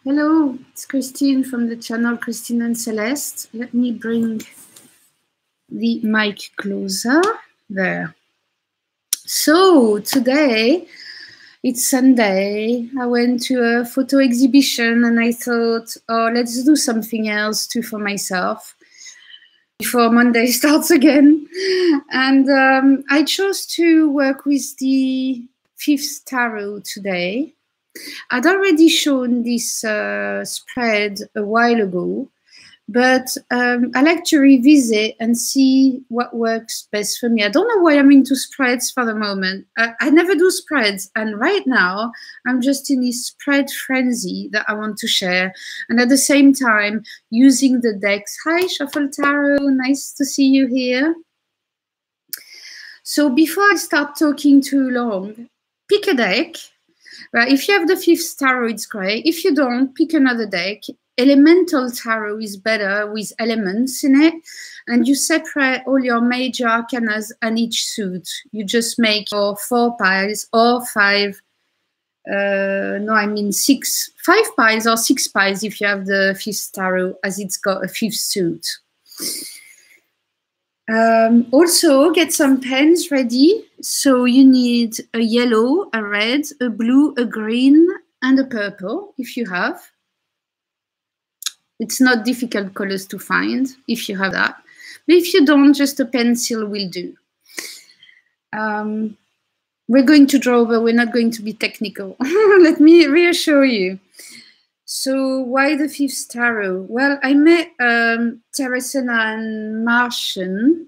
Hello, it's Christine from the channel Christine and Celeste. Let me bring the mic closer. There. So today, it's Sunday. I went to a photo exhibition and I thought, oh, let's do something else too for myself before Monday starts again. And I chose to work with the 5th tarot today. I'd already shown this spread a while ago, but I like to revisit and see what works best for me. I don't know why I'm into spreads for the moment. I never do spreads, and right now I'm just in this spread frenzy that I want to share, and at the same time using the decks. Hi, Shuffle Tarot, nice to see you here. So before I start talking too long, pick a deck. Right, if you have the 5th tarot, it's great. If you don't, pick another deck. Elemental tarot is better with elements in it. And you separate all your major arcanas and each suit. You just make your 4 piles or 5, no, I mean 6, 5 piles or 6 piles if you have the 5th tarot, as it's got a 5th suit. Also, get some pens ready. So you need a yellow, a red, a blue, a green, and a purple, if you have. It's not difficult colors to find, if you have that. But if you don't, just a pencil will do. We're going to draw, but we're not going to be technical. Let me reassure you. So why the 5th tarot? Well, I met Teresina and Martian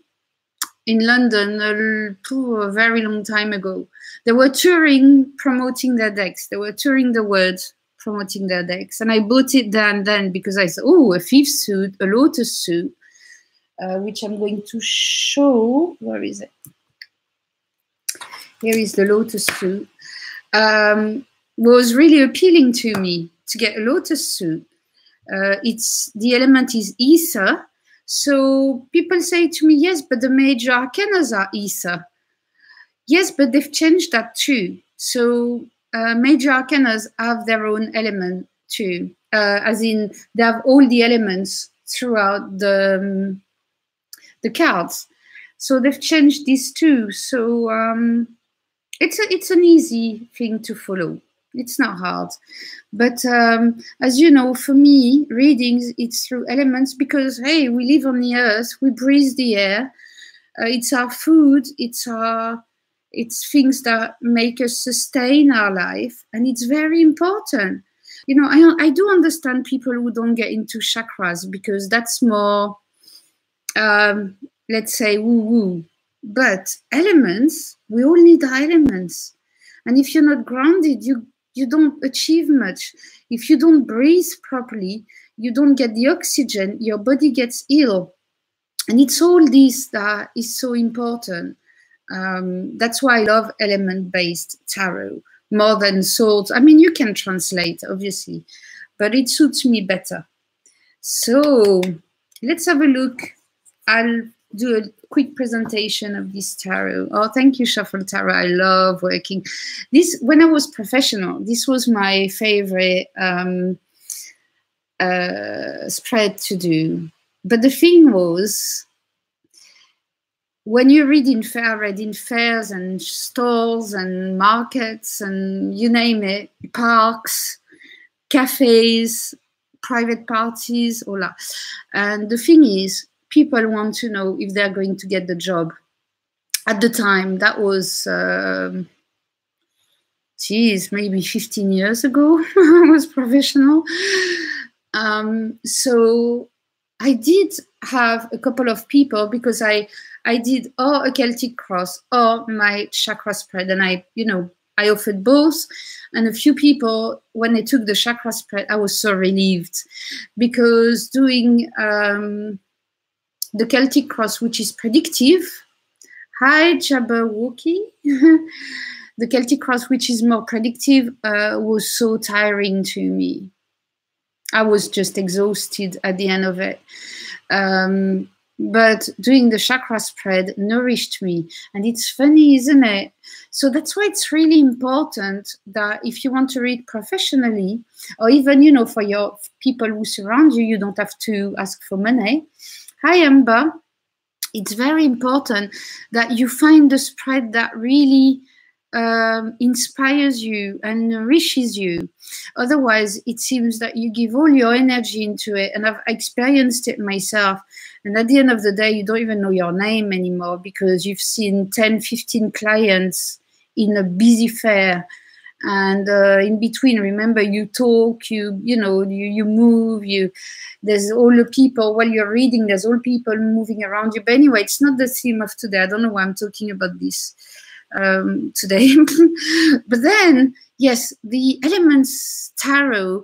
in London a very long time ago. They were touring, promoting their decks. They were touring the world, promoting their decks. And I bought it then because I said, oh, a 5th suit, a lotus suit, which I'm going to show. Where is it? Here is the lotus suit. Was really appealing to me to get a lotus suit. The element is ether. So people say to me, yes, but the major arcanas are ether. Yes, but they've changed that too. So major arcanas have their own element too, as in they have all the elements throughout the cards. So they've changed these too. So it's an easy thing to follow. It's not hard. But as you know, for me, readings, it's through elements because, hey, we live on the earth, we breathe the air. It's our food, it's things that make us sustain our life. And it's very important. You know, I do understand people who don't get into chakras because that's more, let's say, woo-woo. But elements, we all need our elements. And if you're not grounded, you don't achieve much. If you don't breathe properly, you don't get the oxygen, your body gets ill. And it's all this that is so important. That's why I love element-based tarot more than swords. I mean, you can translate, obviously, but it suits me better. So let's have a look. I'll do a quick presentation of this tarot. Oh, thank you, Shuffle Tarot. I love working. This, when I was professional, this was my favorite spread to do. But the thing was, when you read in fair, I read in fairs and stores and markets and you name it, parks, cafes, private parties, all that. And the thing is, people want to know if they're going to get the job. At the time, that was, maybe 15 years ago, I was professional. So I did have a couple of people because I did or a Celtic cross or my chakra spread. And I offered both. And a few people, when they took the chakra spread, I was so relieved because doing the Celtic cross, which is predictive. Hi, Jabberwocky. The Celtic cross, which is more predictive, was so tiring to me. I was just exhausted at the end of it. but doing the chakra spread nourished me. And it's funny, isn't it? So that's why it's really important that if you want to read professionally, or even, you know, for your people who surround you, you don't have to ask for money. Hi, Amber. It's very important that you find the spread that really inspires you and nourishes you. Otherwise, it seems that you give all your energy into it. And I've experienced it myself. And at the end of the day, you don't even know your name anymore because you've seen 10, 15 clients in a busy fair. And in between, remember, you talk, you move, there's all the people, while you're reading, there's all people moving around you. But anyway, it's not the theme of today. I don't know why I'm talking about this today. But then, yes, the Elements Tarot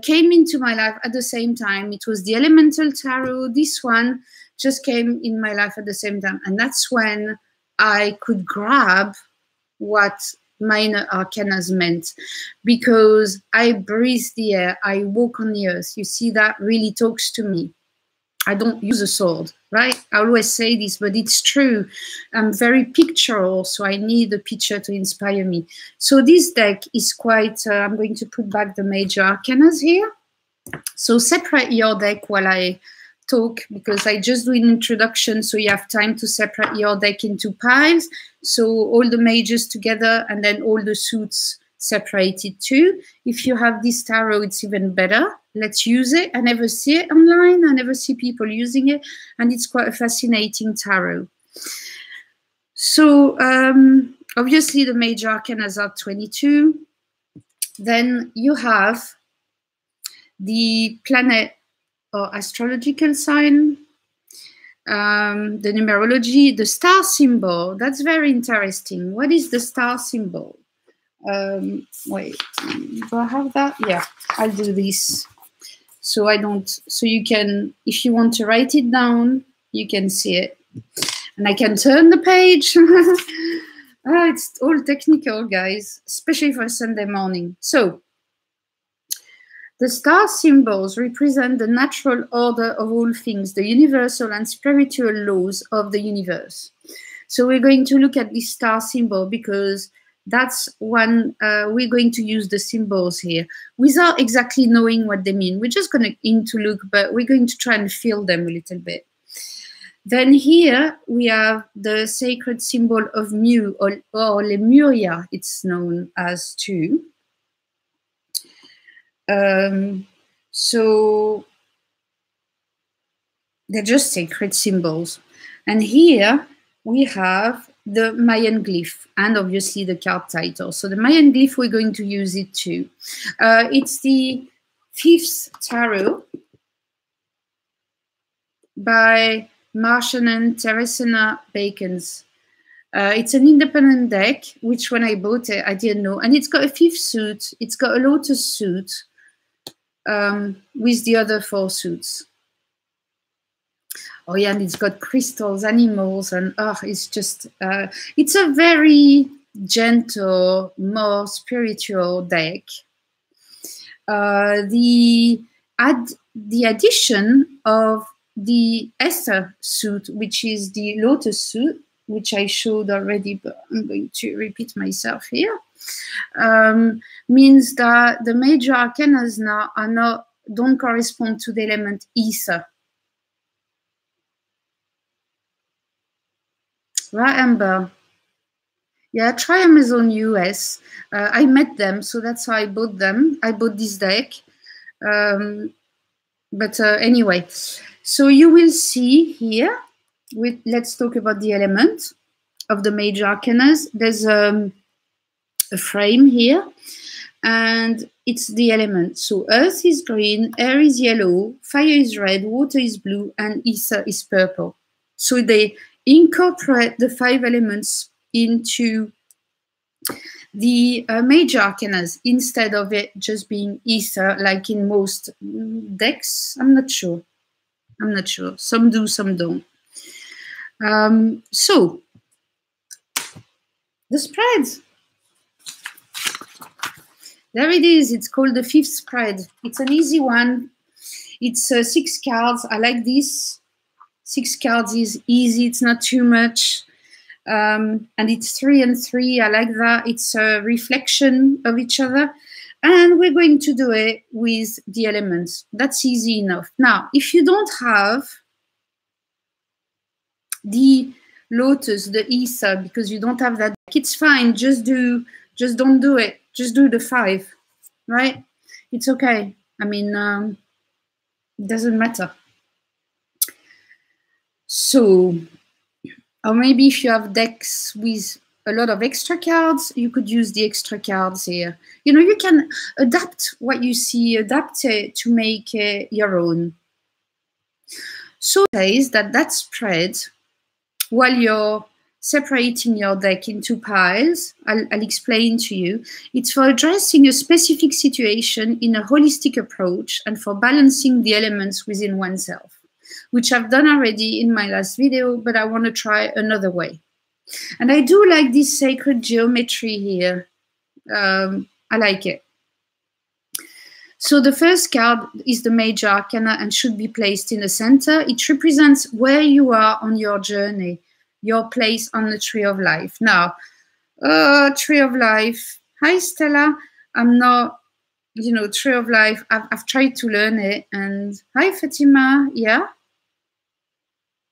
came into my life at the same time. It was the Elemental Tarot. This one just came in my life at the same time. And that's when I could grab what minor arcanas meant, because I breathe the air, I walk on the earth. You see, that really talks to me. I don't use a sword, right? I always say this, but it's true. I'm very pictorial, so I need a picture to inspire me. So this deck is quite, I'm going to put back the major arcanas here. So separate your deck while I talk, because I just do an introduction, so you have time to separate your deck into piles. So all the majors together and then all the suits separated too. If you have this tarot, it's even better. Let's use it. I never see it online. I never see people using it. And it's quite a fascinating tarot. So obviously the major arcanas are 22. Then you have the planet or astrological sign, the numerology, the star symbol. That's very interesting. What is the star symbol? Wait, do I have that? Yeah, I'll do this. So I don't, so you can, if you want to write it down, you can see it. And I can turn the page. It's all technical, guys, especially for Sunday morning. So the star symbols represent the natural order of all things, the universal and spiritual laws of the universe. So we're going to look at this star symbol because that's one, we're going to use the symbols here without exactly knowing what they mean. We're just going to look, but we're going to try and feel them a little bit. Then here we have the sacred symbol of Mu, or Lemuria, it's known as too. So they're just sacred symbols. And here we have the Mayan glyph and obviously the card title. So the Mayan glyph, we're going to use it too. It's the 5th tarot by Martian and Teresina Bacons. It's an independent deck, which when I bought it, I didn't know. And it's got a 5th suit. It's got a lotus suit with the other 4 suits. Oh yeah, and it's got crystals, animals, and it's just, it's a very gentle, more spiritual deck. The addition of the Esther suit, which is the lotus suit, which I showed already, but I'm going to repeat myself here, means that the major arcanas now don't correspond to the element ether. Right, Amber? Yeah, try Amazon US. I met them, so that's how I bought them. I bought this deck. But anyway, so you will see here, let's talk about the element of the major arcanas. There's a frame here, and it's the element. So earth is green, air is yellow, fire is red, water is blue, and ether is purple. So they incorporate the 5 elements into the major arcanas instead of it just being ether like in most decks. I'm not sure. Some do, some don't. So the spreads. There it is. It's called the 5th spread. It's an easy one. It's 6 cards. I like this. 6 cards is easy, it's not too much. And it's 3 and 3, I like that. It's a reflection of each other. And we're going to do it with the elements. That's easy enough. Now, if you don't have the lotus, the ether, because you don't have that, it's fine. Just don't do it. Just do the 5, right? It's okay. I mean, it doesn't matter. So, or maybe if you have decks with a lot of extra cards, you could use the extra cards here. You know, you can adapt what you see, adapt it to make it your own. So it says that spread, while you're separating your deck into piles, I'll explain to you, it's for addressing a specific situation in a holistic approach and for balancing the elements within oneself, which I've done already in my last video, but I want to try another way. And I do like this sacred geometry here. I like it. So the first card is the Major Arcana and should be placed in the center. It represents where you are on your journey, your place on the Tree of Life. Now, Tree of Life. Hi, Stella. I'm not, you know, Tree of Life. I've tried to learn it. And hi, Fatima. Yeah?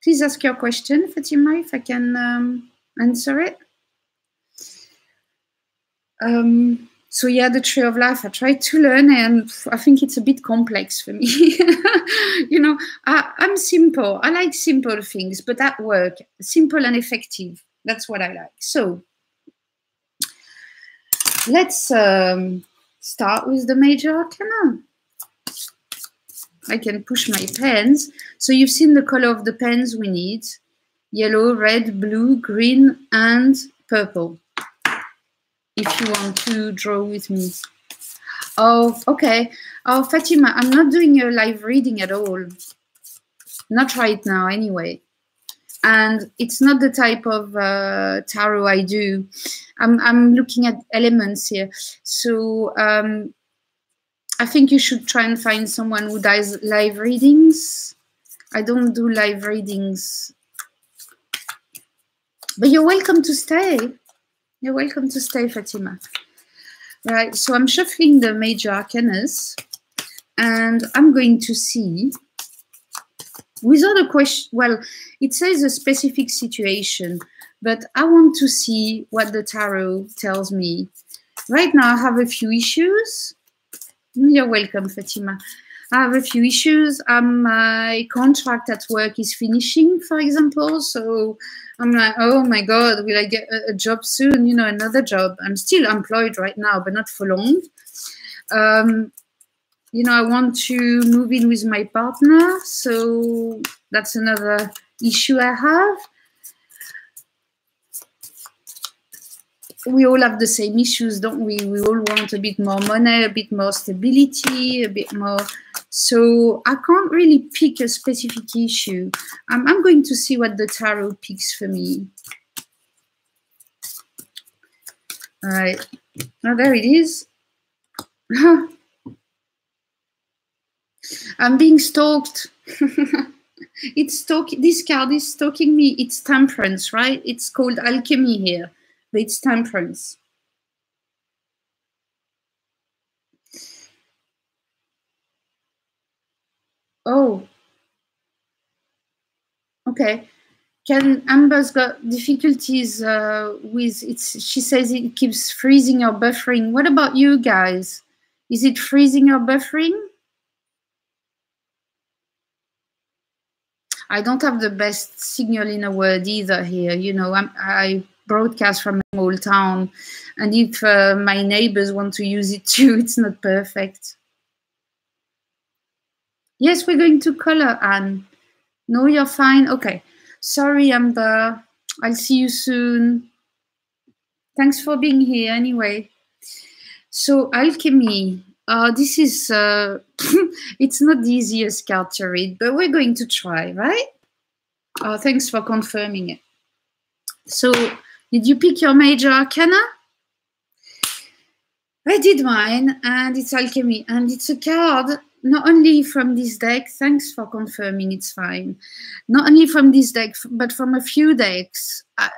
Please ask your question, Fatima, if I can answer it. So yeah, the Tree of Life, I tried to learn it, and I think it's a bit complex for me. You know, I'm simple. I like simple things, but at work, simple and effective. That's what I like. So let's start with the Major Arcana. I can push my pens. So you've seen the color of the pens we need. Yellow, red, blue, green, and purple. If you want to draw with me. Oh, okay. Oh, Fatima, I'm not doing a live reading at all. Not right now, anyway. And it's not the type of tarot I do. I'm looking at elements here. So I think you should try and find someone who does live readings. I don't do live readings. But you're welcome to stay. You're welcome to stay, Fatima. Right, so I'm shuffling the Major Arcanas, and I'm going to see, without a question, well, it says a specific situation, but I want to see what the tarot tells me. Right now, I have a few issues. You're welcome, Fatima. I have a few issues. My contract at work is finishing, for example, so I'm like, oh my God, will I get a job soon? You know, another job. I'm still employed right now, but not for long. You know, I want to move in with my partner, so that's another issue I have. We all have the same issues, don't we? We all want a bit more money, a bit more stability, a bit more. So I can't really pick a specific issue. I'm going to see what the tarot picks for me. All right. Now there it is. I'm being stalked. This card is stalking me. It's Temperance, right? It's called Alchemy here. But it's Temperance. Oh. Okay. Amber's got difficulties with it. She says it keeps freezing or buffering. What about you guys? Is it freezing or buffering? I don't have the best signal in a word either here. You know, I broadcast from a small town, and if my neighbors want to use it too, it's not perfect. Yes, we're going to color, Anne. No, you're fine. Okay. Sorry, Amber. I'll see you soon. Thanks for being here anyway. So, Alchemy. This is, it's not the easiest card to read, but we're going to try, right? Thanks for confirming it. So, did you pick your Major Arcana? I did mine, and it's Alchemy, and it's a card not only from this deck, thanks for confirming, it's fine. Not only from this deck, but from a few decks. I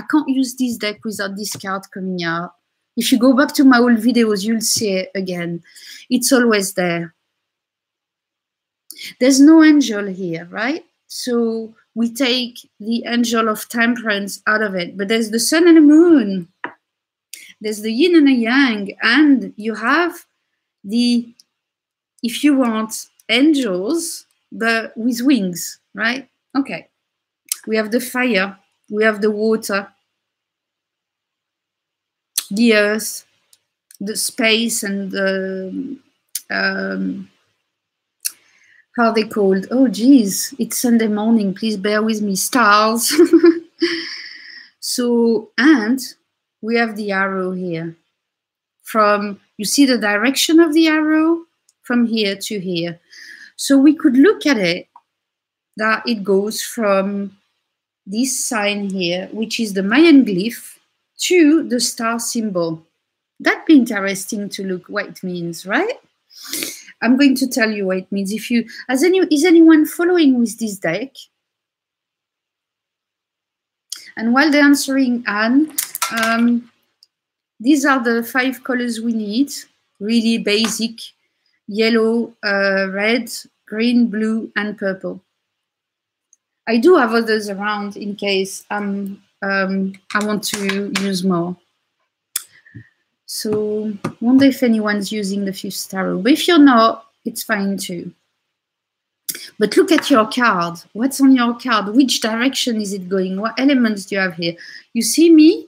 can't use this deck without this card coming out. If you go back to my old videos, you'll see it again. It's always there. There's no angel here, right? So we take the angel of temperance out of it, but there's the sun and the moon. There's the yin and the yang, and you have the, if you want, angels, but with wings, right? Okay. We have the fire, we have the water, the earth, the space, and the, how are they called? Oh, geez, it's Sunday morning. Please bear with me. Stars. So, and we have the arrow here. From, you see the direction of the arrow? From here to here. So we could look at it, that it goes from this sign here, which is the Mayan glyph, to the star symbol. That'd be interesting to look what it means, right? I'm going to tell you what it means. If you, is anyone following with this deck? And while they're answering Anne, these are the 5 colors we need, really basic: yellow, red, green, blue, and purple. I do have others around in case I want to use more. So wonder if anyone's using the 5th tarot. But if you're not, it's fine too. But look at your card. What's on your card? Which direction is it going? What elements do you have here? You see me?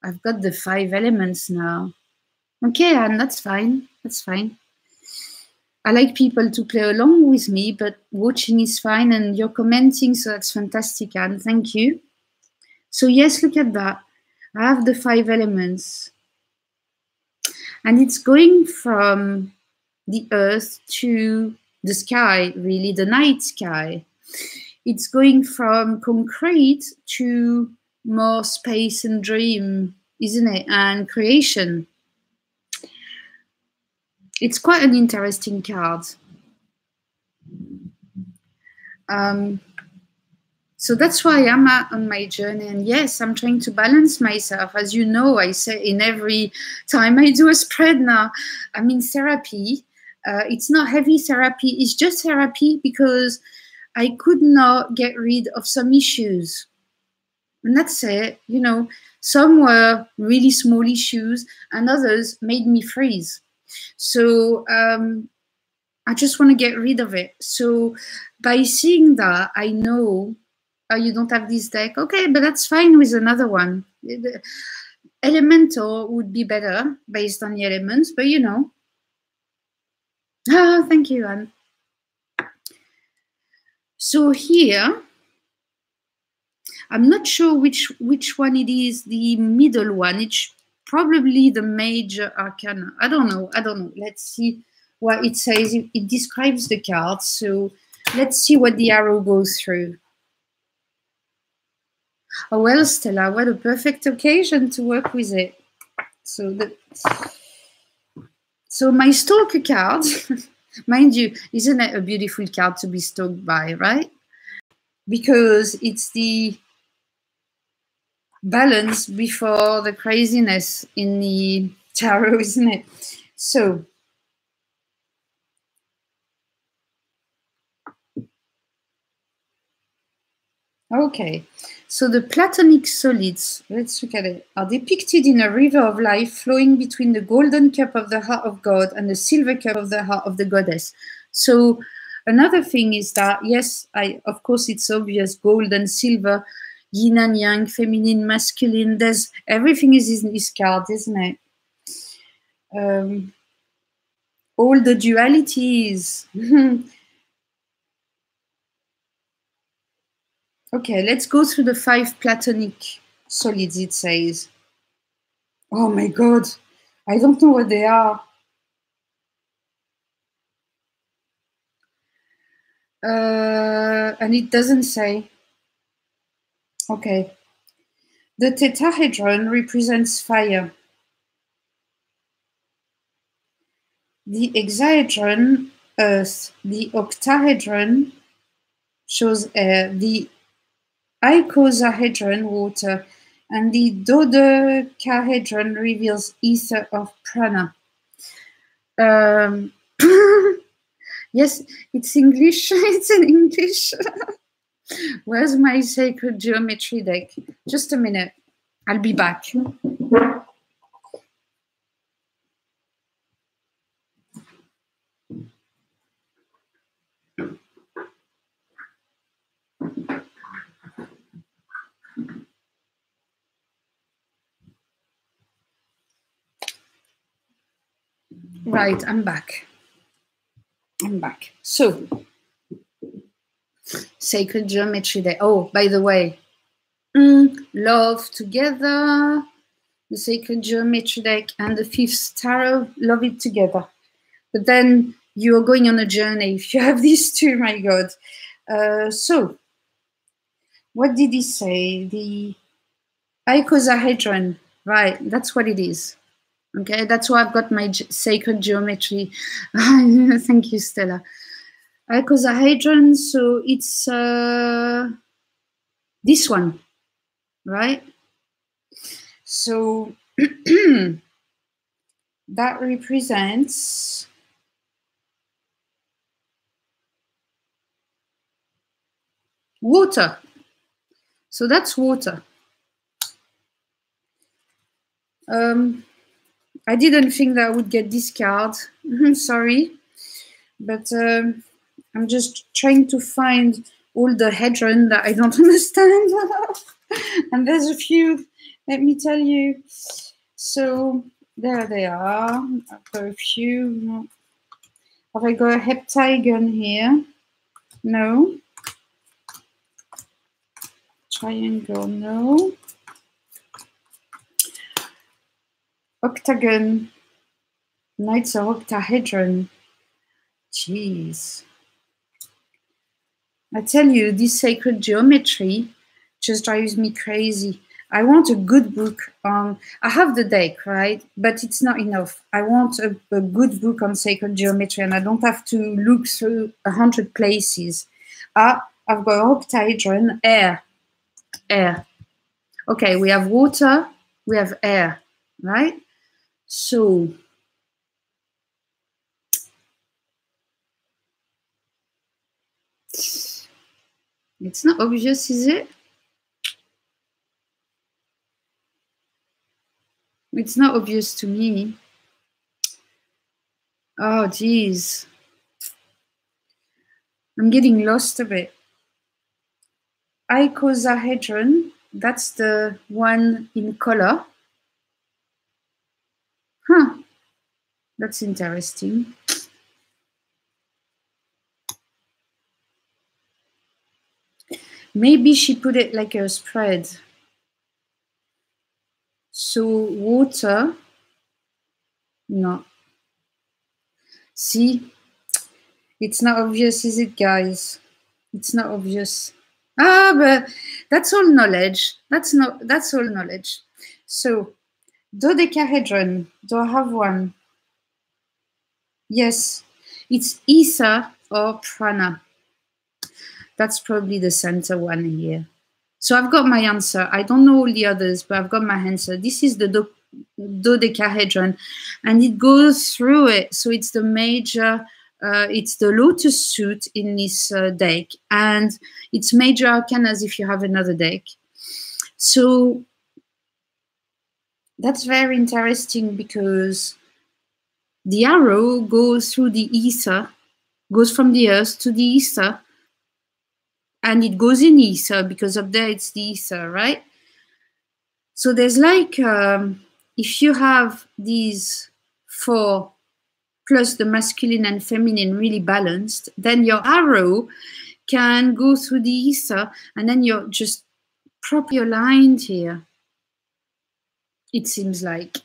I've got the 5 elements now. Okay, Anne, that's fine. That's fine. I like people to play along with me, but watching is fine, and you're commenting, so that's fantastic, Anne. Thank you. So yes, look at that. I have the 5 elements. And it's going from the earth to the sky, really, the night sky. It's going from concrete to more space and dream, isn't it? And creation. It's quite an interesting card. So that's why I'm on my journey. And yes, I'm trying to balance myself. As you know, I say in every time I do a spread now, I'm in therapy. It's not heavy therapy. It's just therapy because I could not get rid of some issues. And that's it. You know, some were really small issues and others made me freeze. So I just want to get rid of it. So by seeing that, I know, oh, you don't have this deck. Okay, but that's fine with another one. Elemental would be better based on the elements, but you know. Ah, thank you, Anne. So here, I'm not sure which one it is, the middle one. It's probably the major arcana. I don't know. Let's see what it says. It describes the cards. So let's see what the arrow goes through. Oh, well, Stella, what a perfect occasion to work with it. So my stalker card, mind you, isn't it a beautiful card to be stalked by, right? Because it's the balance before the craziness in the tarot, isn't it? So okay, so the platonic solids, let's look at it, are depicted in a river of life flowing between the golden cup of the heart of God and the silver cup of the heart of the goddess. So another thing is that, yes, of course it's obvious, gold and silver, yin and yang, feminine, masculine, everything is in this card, isn't it? All the dualities. Okay, let's go through the 5 platonic solids, it says. Oh my God, I don't know what they are. And it doesn't say. Okay. The tetrahedron represents fire. The hexahedron earth. The octahedron shows air. The icosahedron, water. And the dodecahedron reveals ether of prana. Yes, it's English. It's in English. Where's my sacred geometry deck? Just a minute. I'll be back. Right, I'm back. So, sacred geometry deck. Oh, by the way, love together. The sacred geometry deck and the fifth tarot, love it together. But then you're going on a journey if you have these two, my God. So, what did he say? The icosahedron, right, that's what it is. Okay, that's why I've got my sacred geometry. Thank you, Stella. Icosahedron, so it's this one, right? So that represents water. So that's water. I didn't think that I would get this card. Sorry. But I'm just trying to find all the hedron that I don't understand. And there's a few, let me tell you. So there they are. I've got a few. Have I got a heptagon here? No. Triangle, no. Octagon. No, it's an octahedron. Jeez. I tell you, this sacred geometry just drives me crazy. I want a good book on, I have the deck, right? But it's not enough. I want a good book on sacred geometry, and I don't have to look through 100 places. I've got octahedron, air. Okay, we have water, we have air, right? So, it's not obvious, is it? It's not obvious to me. Oh, geez. I'm getting lost a bit. Icosahedron, that's the one in color. Huh. That's interesting. Maybe she put it like a spread. So water, no. See, it's not obvious, is it, guys? It's not obvious. Ah, but that's all knowledge. That's all knowledge. So, dodecahedron, do I have one? Yes, it's ether or prana. That's probably the center one here. So I've got my answer. I don't know all the others, but I've got my answer. This is the dodecahedron, and it goes through it. So it's the major, it's the lotus suit in this deck, and it's major arcanas if you have another deck. So that's very interesting because the arrow goes through the ether, goes from the earth to the ether, and it goes in ether because up there it's the ether, right? So there's like, if you have these four plus the masculine and feminine really balanced, then your arrow can go through the ether, and then you're just properly aligned here, it seems like.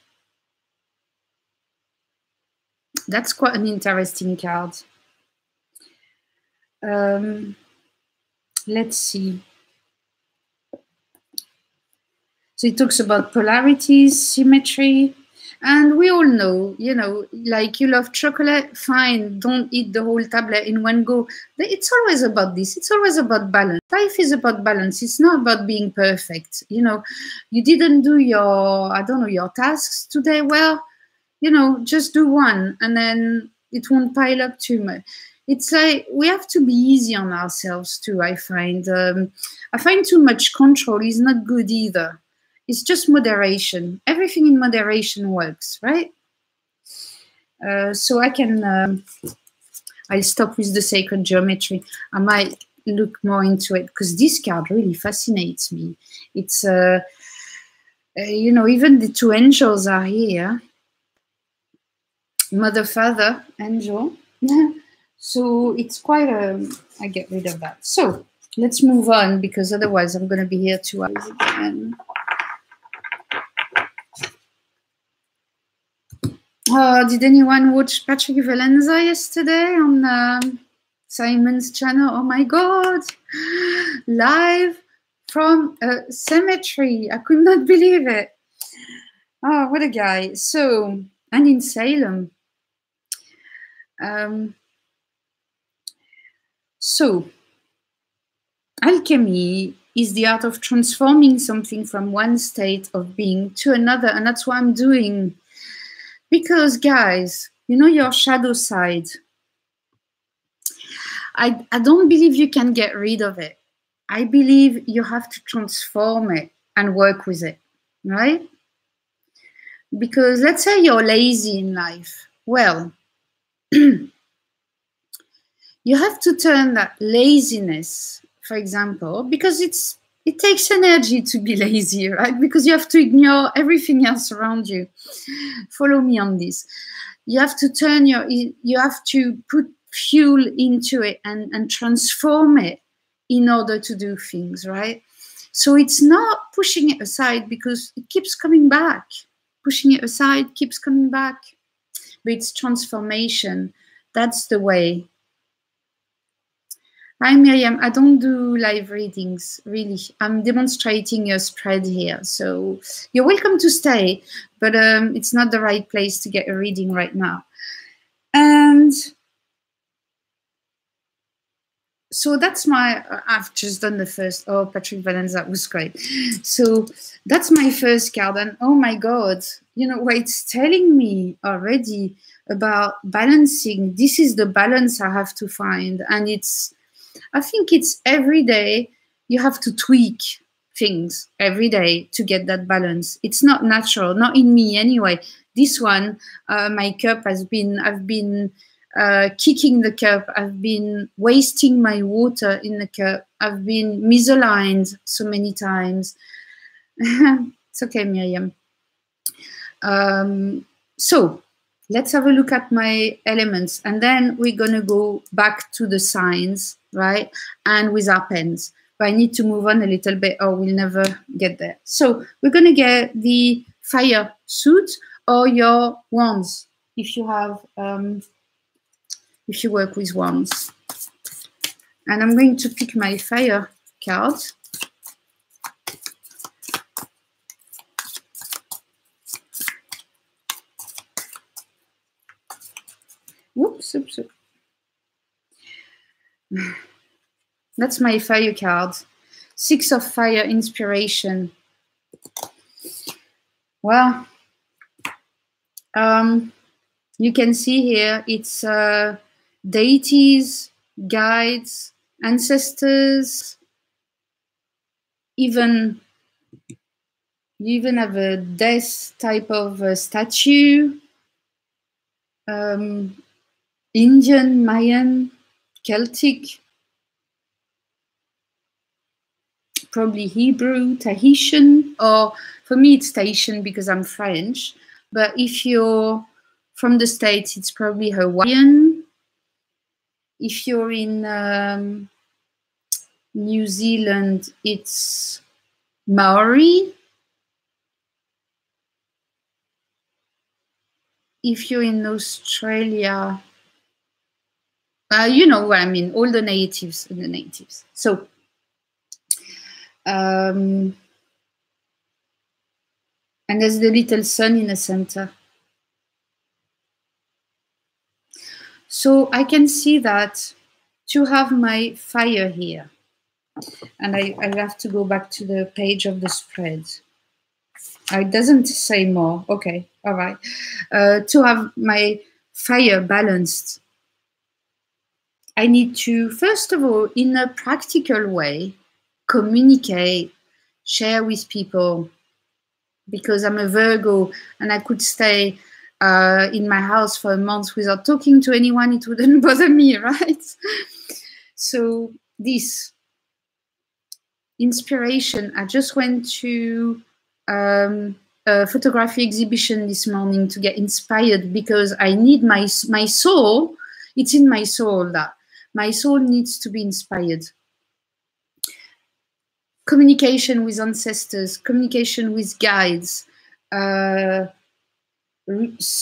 That's quite an interesting card. Let's see. So it talks about polarities, symmetry, And we all know, you know, like you love chocolate, fine, don't eat the whole tablet in one go. It's always about this. It's always about balance. Life is about balance. It's not about being perfect. You know, you didn't do your, I don't know, your tasks today. Well, you know, just do one and then it won't pile up too much. It's like we have to be easy on ourselves too, I find. I find too much control is not good either. It's just moderation. Everything in moderation works, right? So I can, I'll stop with the sacred geometry. I might look more into it because this card really fascinates me. It's, you know, even the two angels are here. Mother, Father, angel. So it's quite a, I get rid of that. So let's move on because otherwise I'm going to be here 2 hours again. Did anyone watch Patrick Valenza yesterday on Simon's channel? Oh my God, live from a cemetery. I could not believe it. Oh, what a guy. So, and in Salem. So, alchemy is the art of transforming something from one state of being to another. And that's what I'm doing. Because, guys, you know your shadow side. I don't believe you can get rid of it. I believe you have to transform it and work with it, right? Because let's say you're lazy in life. Well, you have to turn that laziness, for example, because it takes energy to be lazy, right? Because you have to ignore everything else around you. Follow me on this. You have to turn you have to put fuel into it and transform it in order to do things, right? So it's not pushing it aside because it keeps coming back. Pushing it aside keeps coming back. But it's transformation. That's the way. Hi, Miriam. I don't do live readings, really. I'm demonstrating a spread here. So you're welcome to stay, but it's not the right place to get a reading right now. And so that's my, I've just done the first, oh, Patrick Valenza was great. So that's my first card. And oh my God, you know what it's telling me already about balancing. This is the balance I have to find. And I think it's every day you have to tweak things every day to get that balance. It's not natural, not in me anyway. This one, my cup I've been kicking the cup. I've been wasting my water in the cup. I've been misaligned so many times. It's okay, Miriam. So let's have a look at my elements, and then we're going to go back to the signs, right? And with our pens. But I need to move on a little bit or we'll never get there. So we're going to get the fire suit or your wands if you have, if you work with wands. And I'm going to pick my fire card. Whoops, oops, oops. That's my fire card. 6 of fire, inspiration. Well, you can see here it's deities, guides, ancestors. You even have a death type of statue. Indian, Mayan, Celtic, probably Hebrew, Tahitian, or for me it's Tahitian because I'm French. But if you're from the States, it's probably Hawaiian. If you're in New Zealand, it's Maori. If you're in Australia, you know what I mean, all the natives and the natives. So, and there's the little sun in the center. So I can see that to have my fire here, and I have to go back to the page of the spread. It doesn't say more. Okay, all right. To have my fire balanced, I need to, first of all, in a practical way, communicate, share with people, because I'm a Virgo and I could stay in my house for a month without talking to anyone. It wouldn't bother me, right? So this inspiration, I just went to a photography exhibition this morning to get inspired, because I need my soul. It's in my soul that my soul needs to be inspired. Communication with ancestors, communication with guides,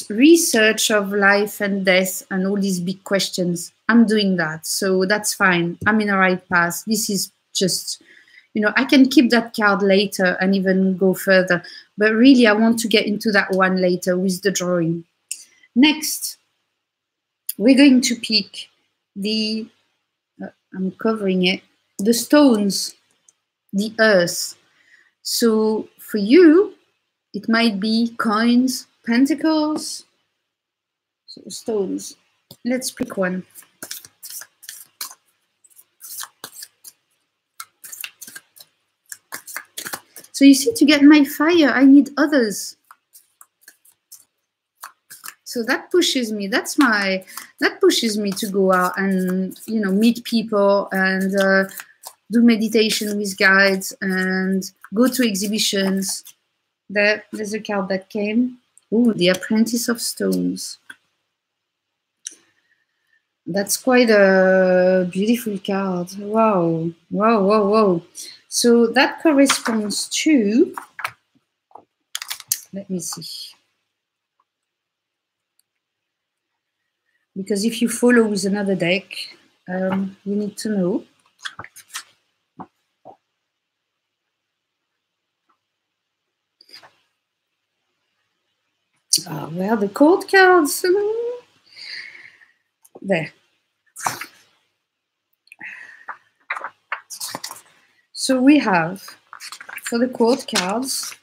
research of life and death and all these big questions. I'm doing that, so that's fine. I'm in the right path. This is just, you know, I can keep that card later and even go further, but really I want to get into that one later with the drawing. Next, we're going to pick the, I'm covering it, the stones, the earth. So for you, it might be coins, pentacles, so stones. Let's pick one. So you see, to get my fire, I need others. So that pushes me. That pushes me to go out and, you know, meet people and do meditation with guides and go to exhibitions. There's a card that came. Oh, the Apprentice of Stones. That's quite a beautiful card. Wow, wow, wow, wow. So that corresponds to, let me see. Because if you follow with another deck, you need to know. Where are the court cards? There. So we have, for the court cards,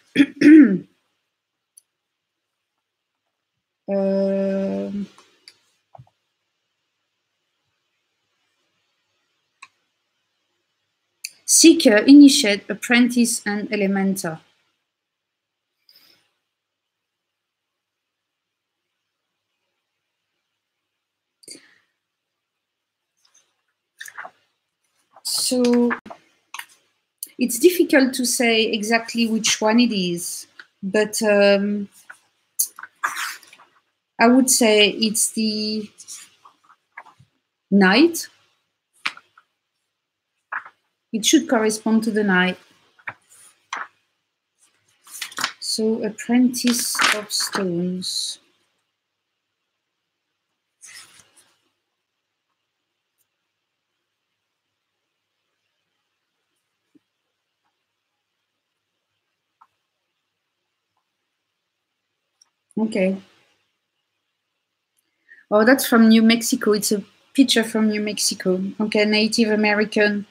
Seeker, Initiate, Apprentice, and Elementor. So it's difficult to say exactly which one it is, but I would say it's the Knight. It should correspond to the Knight. So Apprentice of Stones. Okay. Oh, that's from New Mexico. It's a picture from New Mexico. Okay, Native American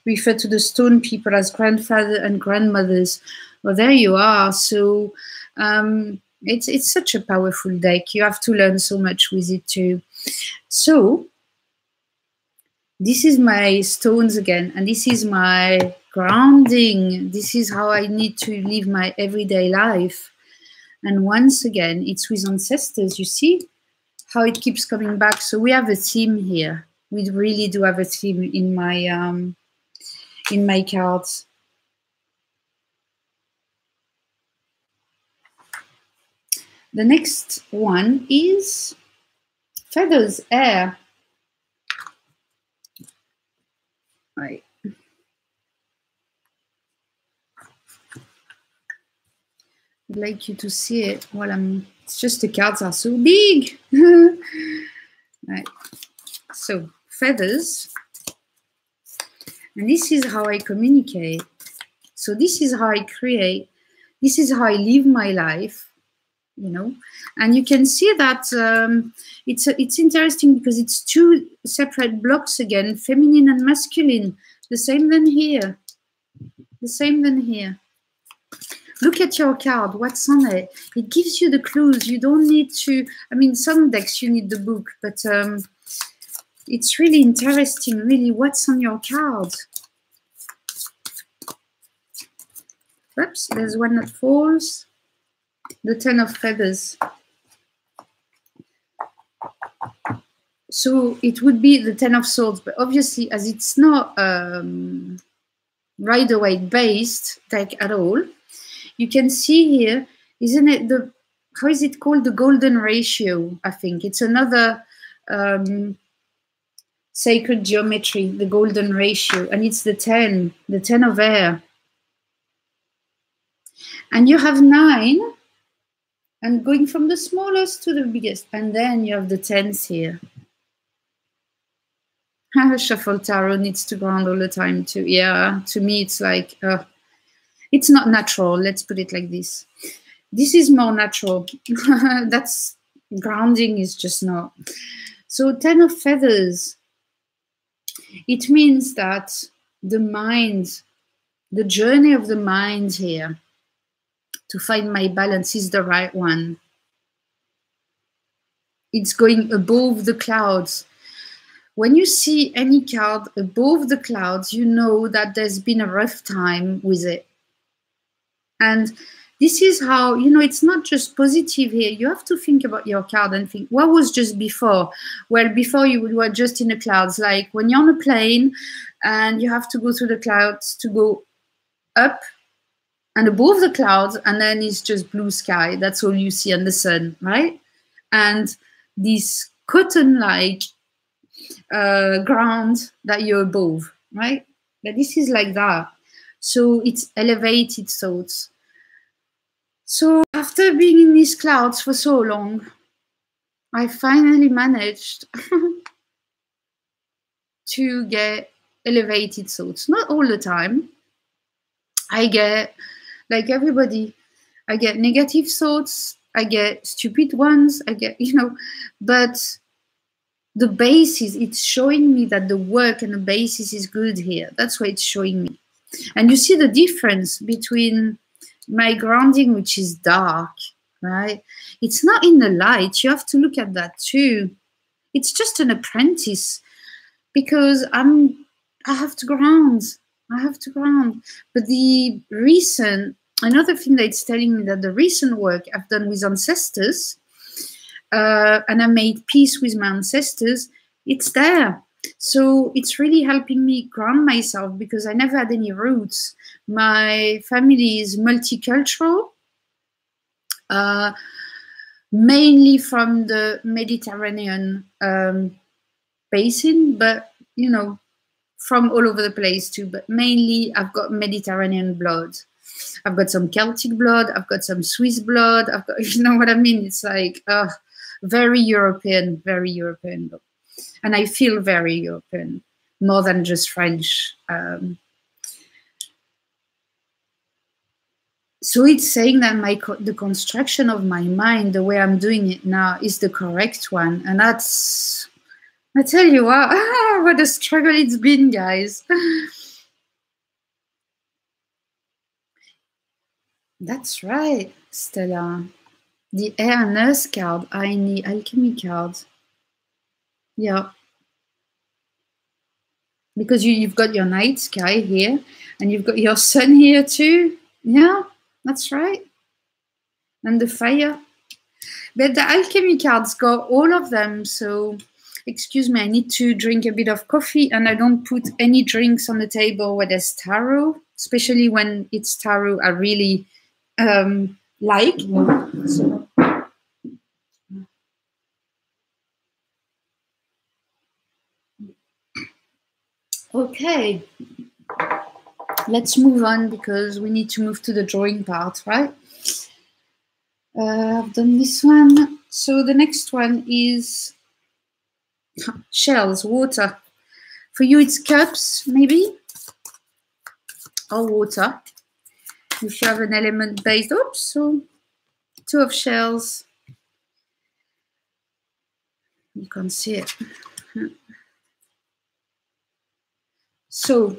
refer to the stone people as grandfather and grandmothers. Well, there you are. So it's such a powerful deck. You have to learn so much with it too. So this is my stones again, and this is my grounding. This is how I need to live my everyday life. And once again, it's with ancestors, you see how it keeps coming back. So we have a theme here. We really do have a theme in my cards. The next one is feathers, air. Right. I'd like you to see it while it's just the cards are so big. Right. So feathers. And this is how I communicate. So this is how I create. This is how I live my life. you know. And you can see that it's interesting because it's two separate blocks again, feminine and masculine. The same than here. The same than here. Look at your card, what's on it. It gives you the clues. You don't need to, I mean, some decks you need the book, but it's really interesting, really, what's on your card. Oops, there's one that falls. The 10 of feathers. So it would be the 10 of swords, but obviously as it's not Rider-Waite based deck at all, you can see here, isn't it the, how is it called? The golden ratio, I think. It's another sacred geometry, the golden ratio, and it's the 10 of air. And you have 9, and going from the smallest to the biggest, and then you have the 10s here. Shuffle tarot needs to ground all the time too. Yeah, to me it's like, it's not natural, let's put it like this. This is more natural. That's, grounding is just not. So 10 of feathers, it means that the mind, the journey of the mind here to find my balance is the right one. It's going above the clouds. When you see any card above the clouds, you know that there's been a rough time with it. And this is how, you know, it's not just positive here. You have to think about your card and think, what was just before? Well, before you were just in the clouds, like when you're on a plane and you have to go through the clouds to go up and above the clouds, and then it's just blue sky. That's all you see, and the sun, right? And this cotton-like ground that you're above, right? But this is like that. So it's elevated thoughts. So after being in these clouds for so long, I finally managed to get elevated thoughts. Not all the time. I get, like everybody, I get negative thoughts, I get stupid ones, I get, you know, but the basis, it's showing me that the work and the basis is good here. That's what it's showing me. And you see the difference between my grounding, which is dark, right? It's not in the light. You have to look at that too. It's just an apprentice because I have to ground. I have to ground. But the recent, another thing that it's telling me that the recent work I've done with ancestors, and I made peace with my ancestors, it's there. So it's really helping me ground myself because I never had any roots. My family is multicultural, mainly from the Mediterranean basin, but, you know, from all over the place too, but mainly I've got Mediterranean blood. I've got some Celtic blood, I've got some Swiss blood, I've got, you know what I mean? It's like very European blood. And I feel very European, more than just French. So it's saying that the construction of my mind, the way I'm doing it now, is the correct one. And that's, I tell you what a struggle it's been, guys. That's right, Stella. The Air Nurse card, I need Alchemy card. Yeah. Because you've got your night sky here, and you've got your sun here too. Yeah, that's right. And the fire. But the Alchemy cards got all of them, so excuse me, I need to drink a bit of coffee, and I don't put any drinks on the table where there's tarot, especially when it's tarot I really like. So, okay, let's move on because we need to move to the drawing part, right? I've done this one. So the next one is shells, water. For you, it's cups, maybe, or water. If you have an element based, oops, so Two of shells. You can't see it. So,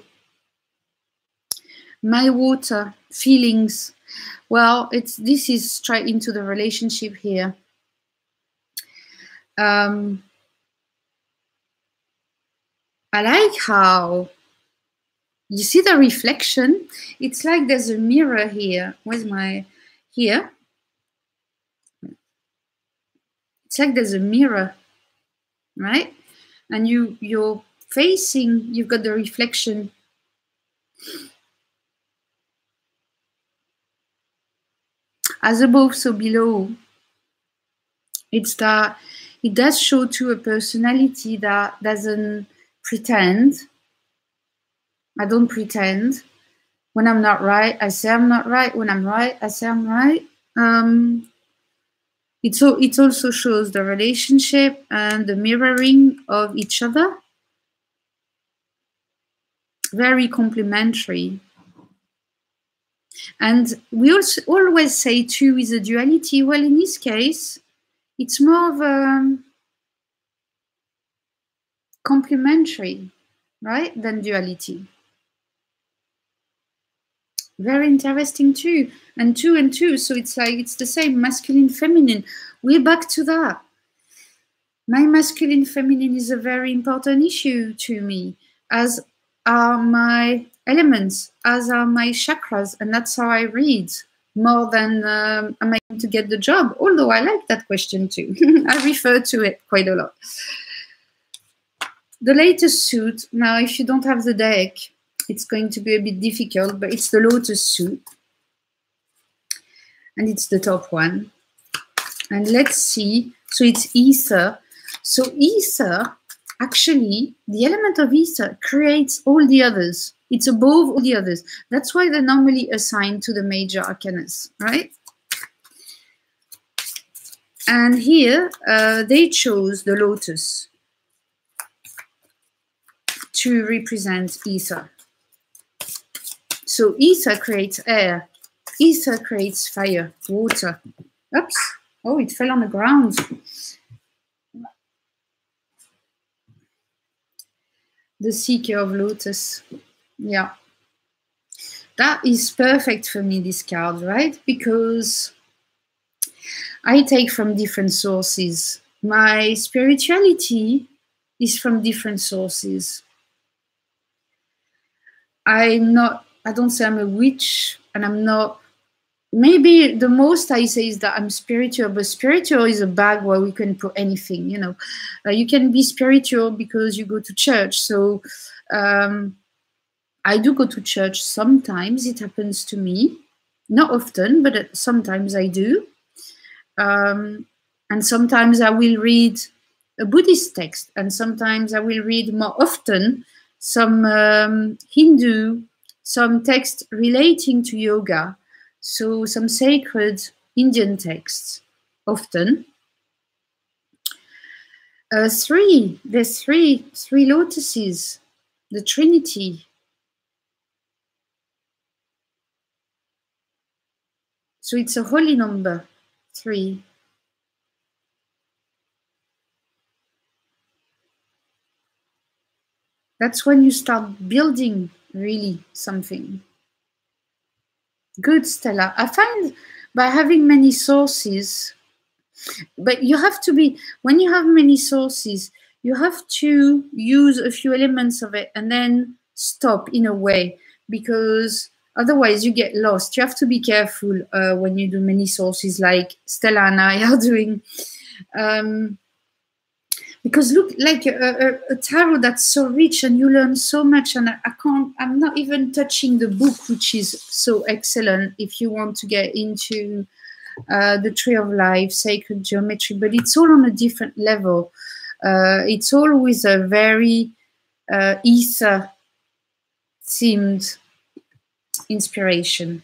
my water, feelings. Well, this is straight into the relationship here. I like how you see the reflection. It's like there's a mirror here. Where's my here? It's like there's a mirror, right? And you're facing. You've got the reflection. As above, so below. It's that it does show to a personality that doesn't pretend. I don't pretend. When I'm not right, I say I'm not right. When I'm right, I say I'm right. It also shows the relationship and the mirroring of each other. Very complementary. And we also always say two is a duality. Well, in this case, it's more of a complementary, right, than duality. Very interesting too. And two. So it's like it's the same masculine, feminine. We're back to that. My masculine, feminine is a very important issue to me, as are my elements, as are my chakras. And that's how I read more than am I going to get the job? Although I like that question too. I refer to it quite a lot. The latest suit. Now, if you don't have the deck, it's going to be a bit difficult, but it's the lotus suit. And it's the top one. And let's see. So it's ether. So ether, actually, the element of ether creates all the others. It's above all the others. That's why they're normally assigned to the major arcanas, right? And here, they chose the lotus to represent ether. So ether creates air. Ether creates fire, water. Oops. Oh, it fell on the ground. The seeker of lotus. Yeah. That is perfect for me, this card, right? Because I take from different sources. My spirituality is from different sources. I don't say I'm a witch, and I'm not. Maybe the most I say is that I'm spiritual, but spiritual is a bag where we can put anything, you know. You can be spiritual because you go to church. So I do go to church sometimes. It happens to me. Not often, but sometimes I do. And sometimes I will read a Buddhist text, and sometimes I will read more often some Hindu, some text relating to yoga, so some sacred Indian texts, often. There's three lotuses, the Trinity. So it's a holy number, 3. That's when you start building really something. Good, Stella. I find by having many sources, but you have to be, when you have many sources, you have to use a few elements of it and then stop in a way, because otherwise you get lost. You have to be careful when you do many sources like Stella and I are doing. Because look, like a tarot that's so rich and you learn so much, and I'm not even touching the book, which is so excellent if you want to get into the Tree of Life, sacred geometry, but it's all on a different level. It's all with a very ether-themed inspiration,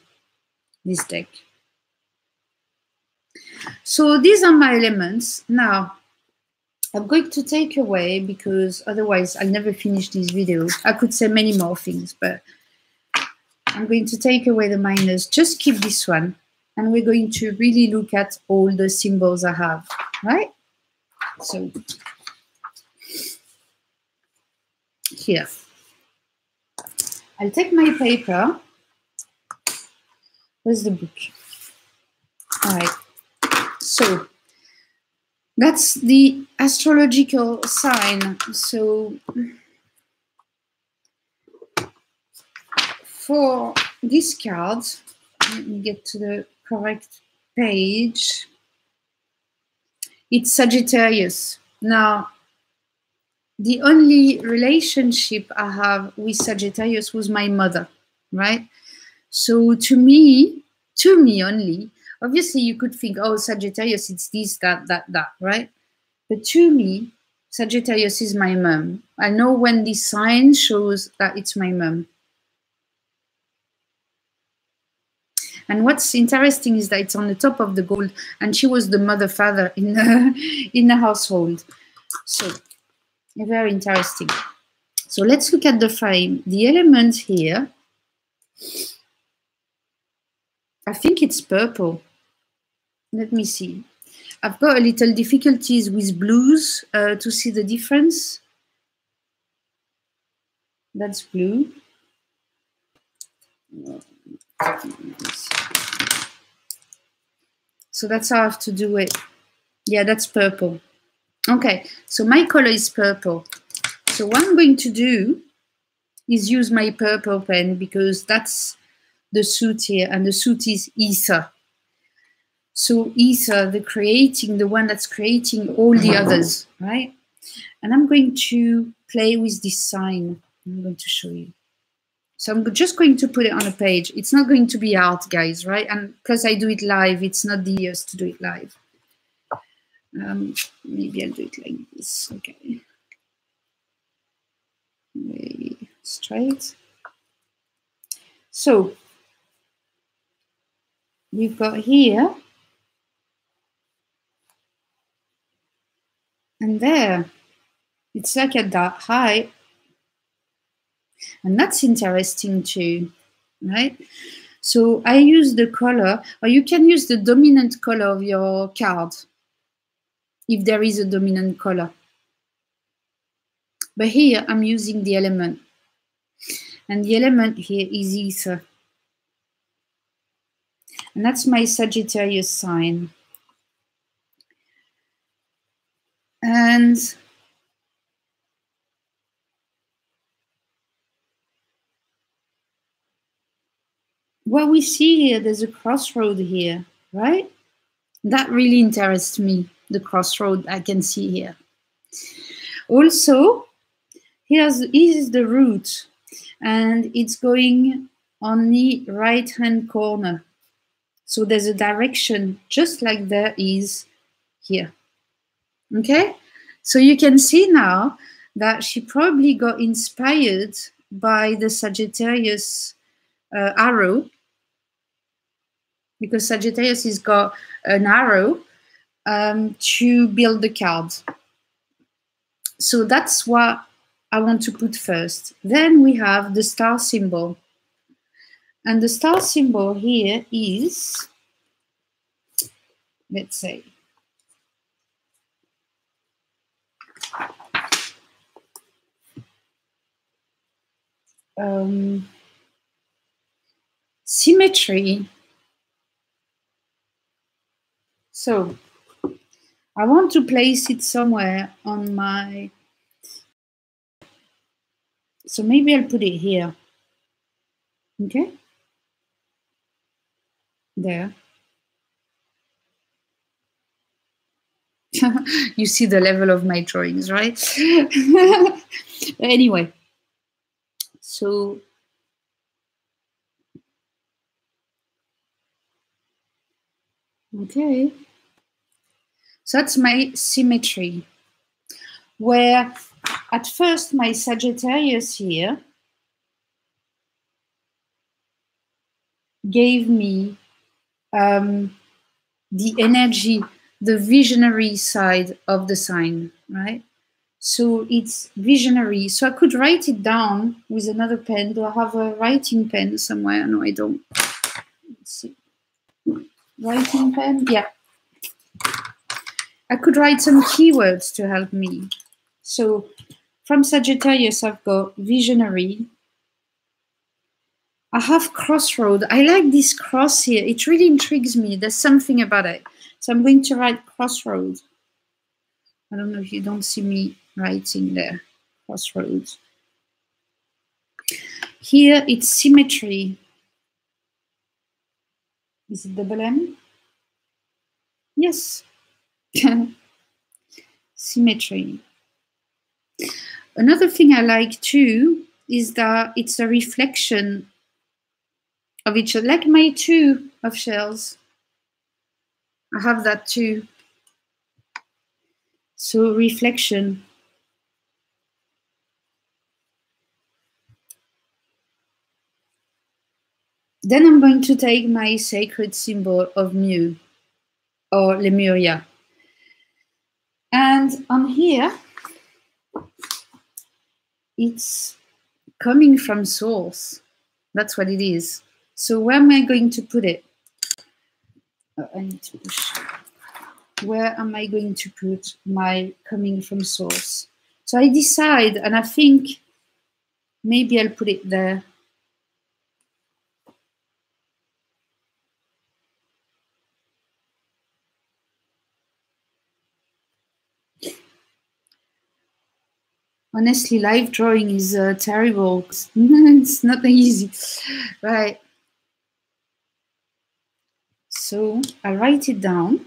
this deck. So these are my elements. Now, I'm going to take away, because otherwise I'll never finish this video. I could say many more things, but I'm going to take away the minors. Just keep this one. and we're going to really look at all the symbols I have, right? So here, I'll take my paper. Where's the book? All right. So that's the astrological sign. So for this card, let me get to the correct page. It's Sagittarius. Now, the only relationship I have with Sagittarius was my mother, right? So to me only, obviously you could think, oh, Sagittarius, it's this, that, right? But to me, Sagittarius is my mom. I know when this sign shows that it's my mom. And what's interesting is that it's on the top of the gold, and she was the mother-father in the household. So very interesting. So let's look at the frame. The element here, I think it's purple. Let me see. I've got a little difficulties with blues to see the difference. That's blue. So that's how I have to do it. Yeah, that's purple. Okay, so my color is purple. So what I'm going to do is use my purple pen because that's the suit here, and the suit is ether. So ether, the one that's creating all the others, right? And I'm going to play with this sign. I'm going to show you. So I'm just going to put it on a page. It's not going to be art, guys, right? And because I do it live, it's not the ears to do it live. Maybe I'll do it like this. Okay. Very straight. So we've got here and there. It's like at that height. And that's interesting too, right? So I use the color, or you can use the dominant color of your card, if there is a dominant color. But here I'm using the element. And the element here is ether. And that's my Sagittarius sign. And what we see here, there's a crossroad here, right? That really interests me, the crossroad I can see here. Also, here's the root, and it's going on the right-hand corner. So there's a direction just like there is here. Okay? So you can see now that she probably got inspired by the Sagittarius arrow, because Sagittarius has got an arrow to build the card. So that's what I want to put first. Then we have the star symbol. And the star symbol here is, let's say, symmetry. So I want to place it somewhere on my, so maybe I'll put it here. Okay? There. You see the level of my drawings, right? Anyway, so okay. So that's my symmetry, where at first my Sagittarius here gave me the energy, the visionary side of the sign, right? So it's visionary. So I could write it down with another pen. Do I have a writing pen somewhere? No, I don't. Let's see. writing pen? Yeah. I could write some keywords to help me. So from Sagittarius, I've got visionary. I have crossroad. I like this cross here. It really intrigues me. There's something about it. So I'm going to write crossroad. I don't know if you don't see me writing there. Crossroads. Here it's symmetry. Is it double M? Yes. Symmetry. Another thing I like too is that it's a reflection of each other, like my two of shells. I have that too. So reflection. Then I'm going to take my sacred symbol of Mu, or Lemuria. And on here, it's coming from source. That's what it is. So where am I going to put it? I need to push. Where am I going to put my coming from source? So I decide, and I think maybe I'll put it there. Honestly, live drawing is terrible. It's not easy, right? So I write it down.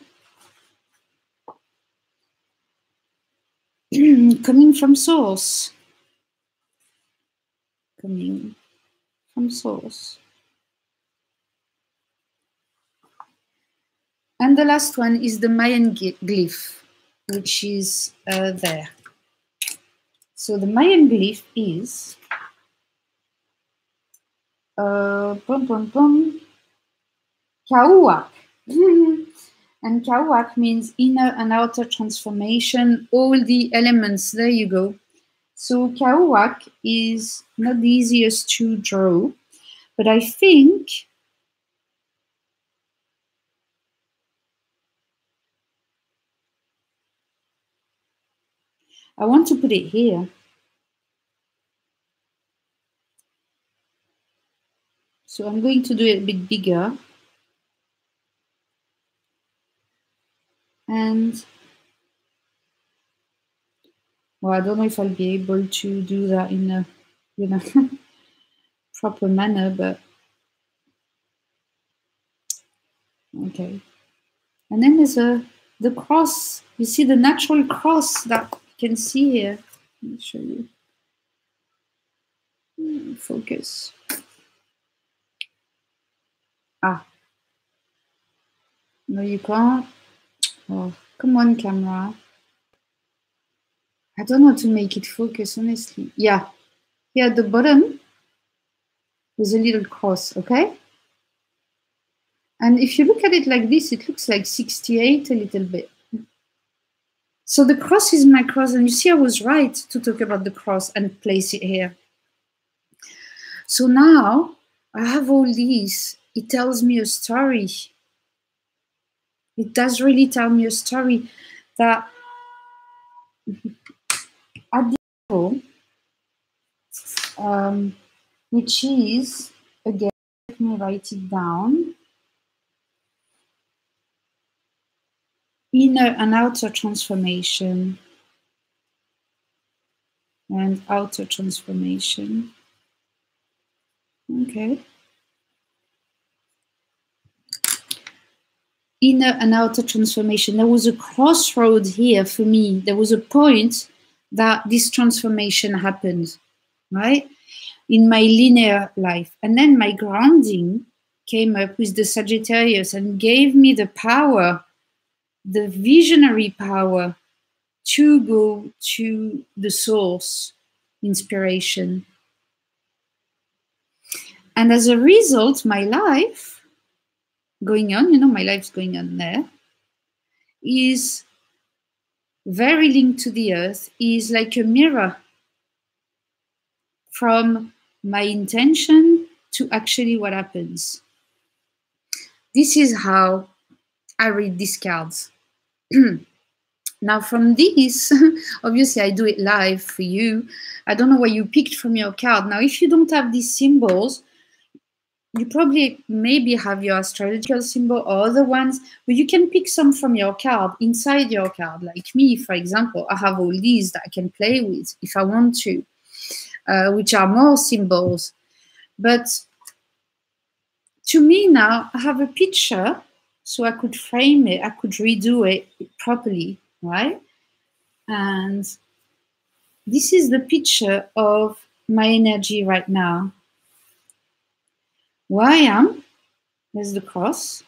Coming from source. Coming from source. And the last one is the Mayan glyph, which is there. So the Mayan glyph is Kauak. And Kauak means inner and outer transformation, all the elements. There you go. So Kauak is not the easiest to draw, but I think I want to put it here. So I'm going to do it a bit bigger. And, well, I don't know if I'll be able to do that in a, you know, proper manner, but okay. And then there's the cross. You see the natural cross that you can see here. Let me show you. Focus. Ah. No, you can't. Oh, come on, camera. I don't know how to make it focus, honestly. Yeah. Here at the bottom, there's a little cross, okay? And if you look at it like this, it looks like 68 a little bit. So the cross is my cross, and you see I was right to talk about the cross and place it here. So now I have all these. It tells me a story. It does really tell me a story that at the level, which is, again, let me write it down. Inner and outer transformation. And outer transformation. Okay. Inner and outer transformation. There was a crossroad here for me. There was a point that this transformation happened, right? In my linear life. And then my grounding came up with the Sagittarius and gave me the power, the visionary power to go to the source, inspiration. And as a result, my life going on, you know, my life's going on there, is very linked to the earth, is like a mirror from my intention to actually what happens. This is how I read these cards. Now from these, obviously I do it live for you. I don't know what you picked from your card. Now, if you don't have these symbols, you probably maybe have your astrological symbol or other ones, but you can pick some from your card, inside your card. Like me, for example, I have all these that I can play with if I want to, which are more symbols. But to me now, I have a picture, so I could frame it, I could redo it properly, right? And this is the picture of my energy right now. Where I am, there's the cross,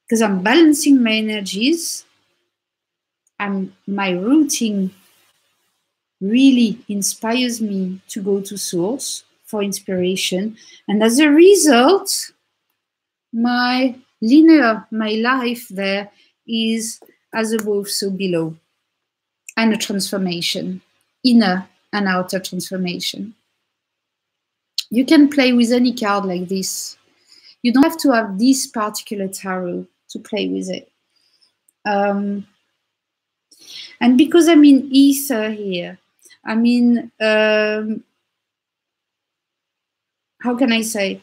because I'm balancing my energies, and my routing really inspires me to go to source for inspiration. And as a result, my life there is as above, so below, and a transformation, inner and outer transformation. You can play with any card like this. You don't have to have this particular tarot to play with it. And because I'm in ether here, I mean, how can I say?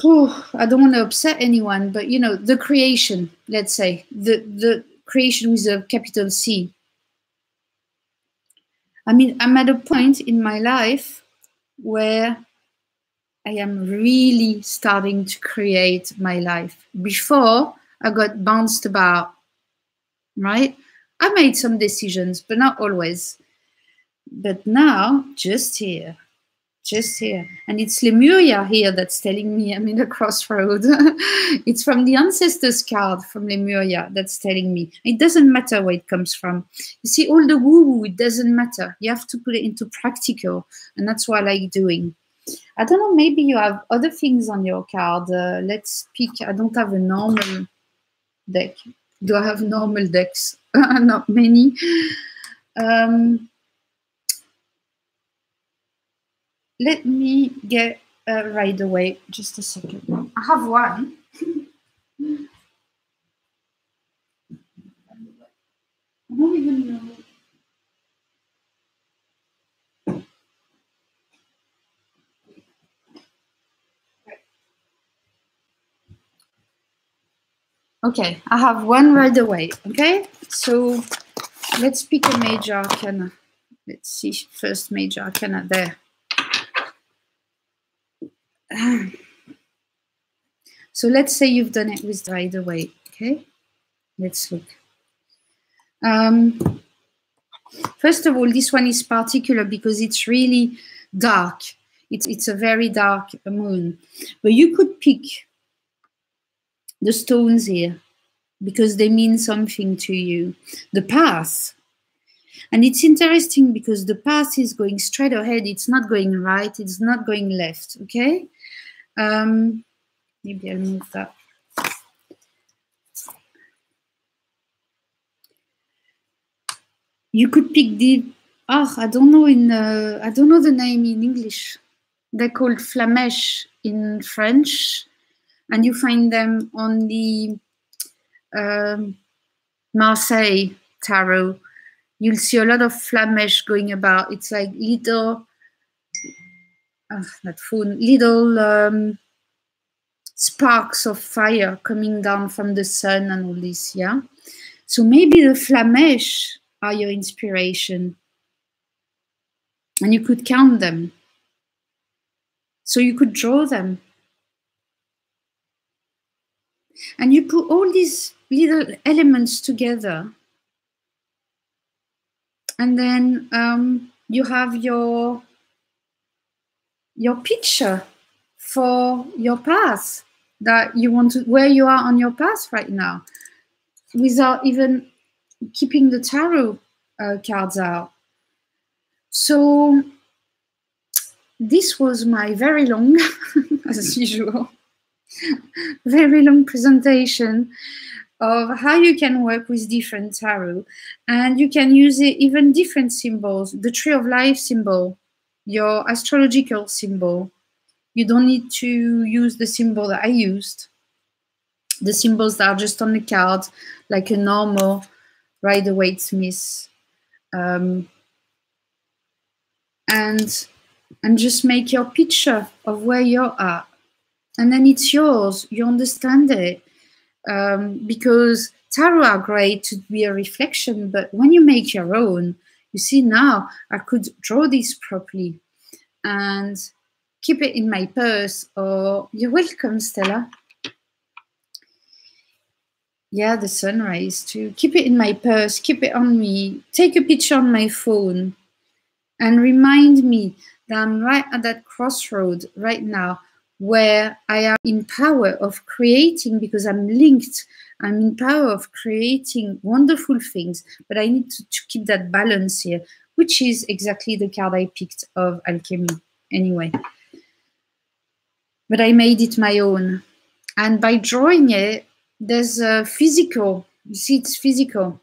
Oh, I don't want to upset anyone, but you know, the creation, let's say, the creation with a capital C. I mean, I'm at a point in my life where I am really starting to create my life. Before, I got bounced about, right? I made some decisions, but not always. But now, just here. And it's Lemuria here that's telling me I'm in a crossroad. It's from the ancestors card from Lemuria that's telling me. It doesn't matter where it comes from. You see, all the woo-woo, it doesn't matter. You have to put it into practical, and that's what I like doing. I don't know, maybe you have other things on your card. Let's pick. I don't have a normal deck. Do I have normal decks? Not many. Let me get right away. Just a second. I have one. I don't even know. Okay, I have one right away. Okay, so let's pick a major arcana. Let's see, first major arcana there. So let's say you've done it with right away. Okay, let's look. First of all, this one is particular because it's really dark. It's a very dark moon. But you could pick the stones here because they mean something to you. The path. And it's interesting because the path is going straight ahead. It's not going right. It's not going left. Okay? Maybe I'll move that. You could pick the, I don't know I don't know the name in English. They're called flamèches in French, and you find them on the Marseille tarot. You'll see a lot of flamèches going about. It's like little, little sparks of fire coming down from the sun and all this, yeah? So maybe the flamèches are your inspiration. And you could count them. So you could draw them. And you put all these little elements together. And then you have your picture for your path that you want to, where you are on your path right now, without even keeping the tarot cards out. So this was my very long, as usual, very long presentation of how you can work with different tarot. And you can use it, even different symbols, the Tree of Life symbol, your astrological symbol. You don't need to use the symbol that I used. the symbols that are just on the card, like a normal Rider-Waite-Smith. And just make your picture of where you're at. And then it's yours. You understand it. Because tarot are great to be a reflection, but when you make your own, you see, now I could draw this properly and keep it in my purse. Or you're welcome, Stella. Yeah, the sunrise too. Keep it in my purse, keep it on me, take a picture on my phone, and remind me that I'm right at that crossroad right now where I am in power of creating, because I'm linked. I'm in power of creating wonderful things, but I need to keep that balance here, which is exactly the card I picked of alchemy anyway. But I made it my own. And by drawing it, there's a physical, you see, it's physical.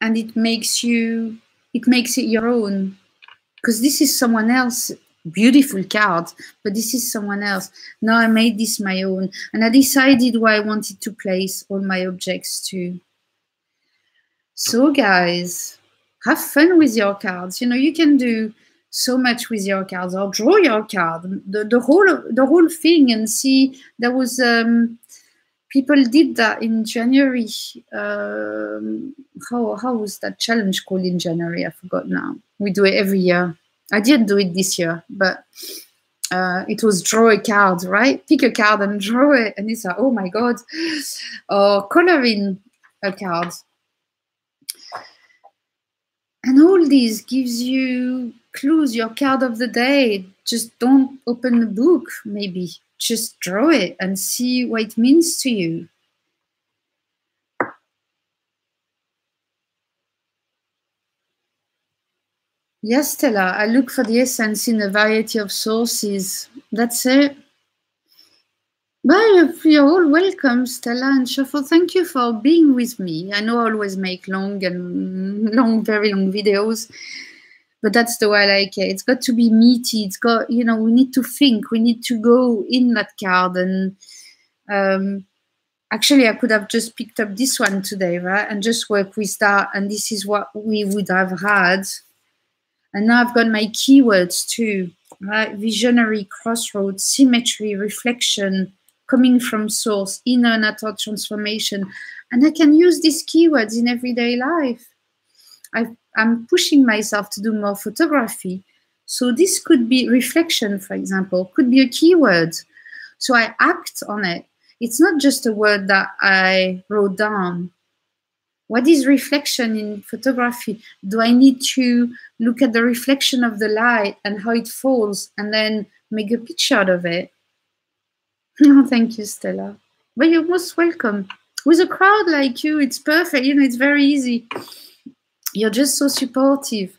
And it makes it your own. Because this is someone else, beautiful card, but this is someone else. Now I made this my own. And I decided where I wanted to place all my objects too. So guys, have fun with your cards. You know, you can do so much with your cards, or draw your card, the whole thing, and see. There was people did that in January. How was that challenge called in January? I forgot now. We do it every year. I didn't do it this year, but it was draw a card, right? Pick a card and draw it, and it's like, oh my god, or color in a card. And all these gives you clues, your card of the day. Just don't open the book, maybe. Just draw it and see what it means to you. Yes, Stella, I look for the essence in a variety of sources. That's it. Well, you're all welcome, Stella and Shuffle. Thank you for being with me. I know I always make very long videos, but that's the way I like it. It's got to be meaty. It's got, you know, we need to think. We need to go in that card. And actually, I could have just picked up this one today, right? And just work with that. And this is what we would have had. And now I've got my keywords too, right? Visionary, crossroads, symmetry, reflection, coming from source, inner and outer transformation. And I can use these keywords in everyday life. I'm pushing myself to do more photography. So this could be reflection, for example, could be a keyword. So I act on it. It's not just a word that I wrote down. What is reflection in photography? Do I need to look at the reflection of the light and how it falls and then make a picture out of it? Oh, thank you, Stella. Well, you're most welcome. With a crowd like you, it's perfect. You know, it's very easy. You're just so supportive.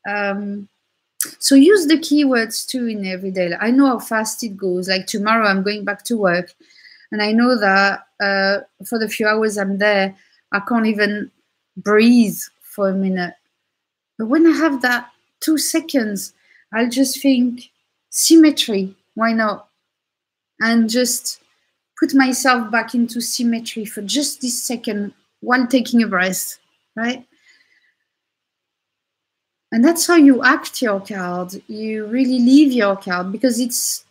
So use the keywords too in everyday life. I know how fast it goes. Like tomorrow, I'm going back to work. And I know that for the few hours I'm there, I can't even breathe for a minute. But when I have that 2 seconds, I'll just think, symmetry, why not? And just put myself back into symmetry for just this second while taking a breath, right? And that's how you act your card. You really leave your card, because it's,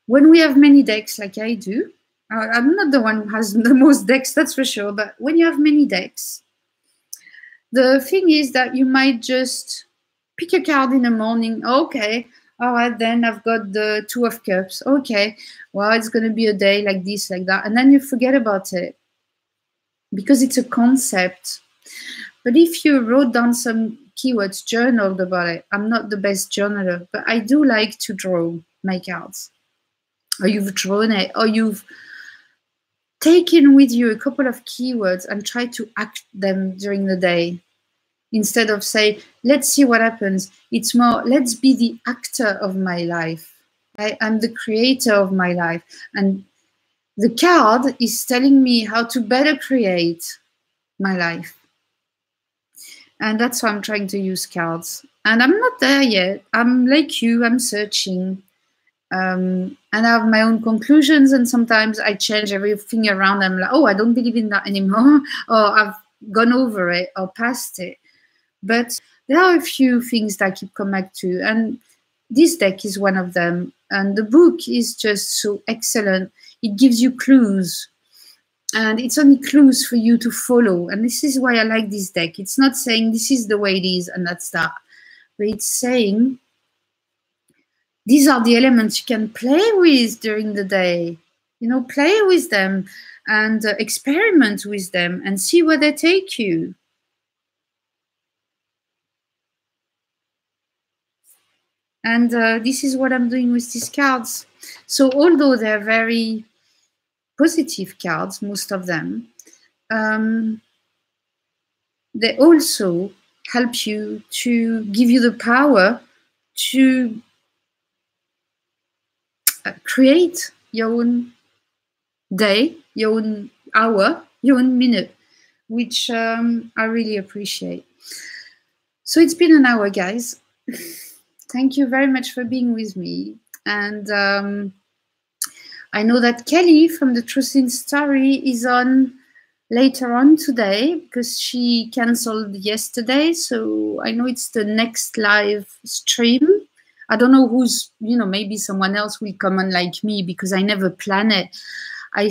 when we have many decks like I do, I'm not the one who has the most decks, that's for sure, but when you have many decks, the thing is that you might just pick a card in the morning. Okay, all right, then I've got the Two of Cups. Okay, well, it's going to be a day like this, like that. And then you forget about it because it's a concept. But if you wrote down some keywords, journaled about it, I'm not the best journaler, but I do like to draw my cards. Or you've drawn it, or you've taken with you a couple of keywords and try to act them during the day. Instead of say, let's see what happens. It's more, let's be the actor of my life. I'm the creator of my life. And the card is telling me how to better create my life. And that's why I'm trying to use cards. And I'm not there yet. I'm like you, I'm searching. And I have my own conclusions, and sometimes I change everything around. I'm like, oh, I don't believe in that anymore, or I've gone over it or past it. But there are a few things that I keep coming back to, and this deck is one of them. And the book is just so excellent. It gives you clues, and it's only clues for you to follow. And this is why I like this deck. It's not saying this is the way it is and that's that, but it's saying these are the elements you can play with during the day. You know, play with them and experiment with them and see where they take you. And this is what I'm doing with these cards. So although they're very positive cards, most of them, they also help you to give you the power to create your own day, your own hour, your own minute, which I really appreciate. So it's been an hour, guys. Thank you very much for being with me. And I know that Kelly from the Truth in Story is on later on today because she canceled yesterday. So I know it's the next live stream. I don't know who's, you know, maybe someone else will come on like me because I never plan it. I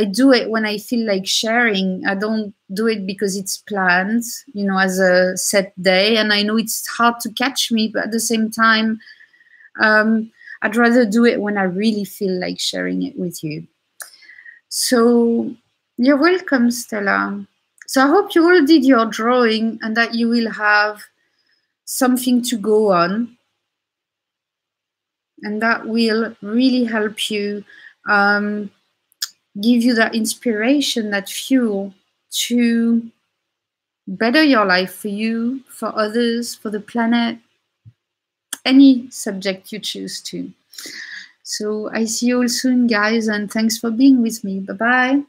do it when I feel like sharing. I don't do it because it's planned, you know, as a set day. And I know it's hard to catch me, but at the same time, I'd rather do it when I really feel like sharing it with you. So you're welcome, Stella. So I hope you all did your drawing and that you will have something to go on. And that will really help you, give you that inspiration, that fuel to better your life for you, for others, for the planet, any subject you choose to. So I see you all soon, guys, and thanks for being with me. Bye-bye.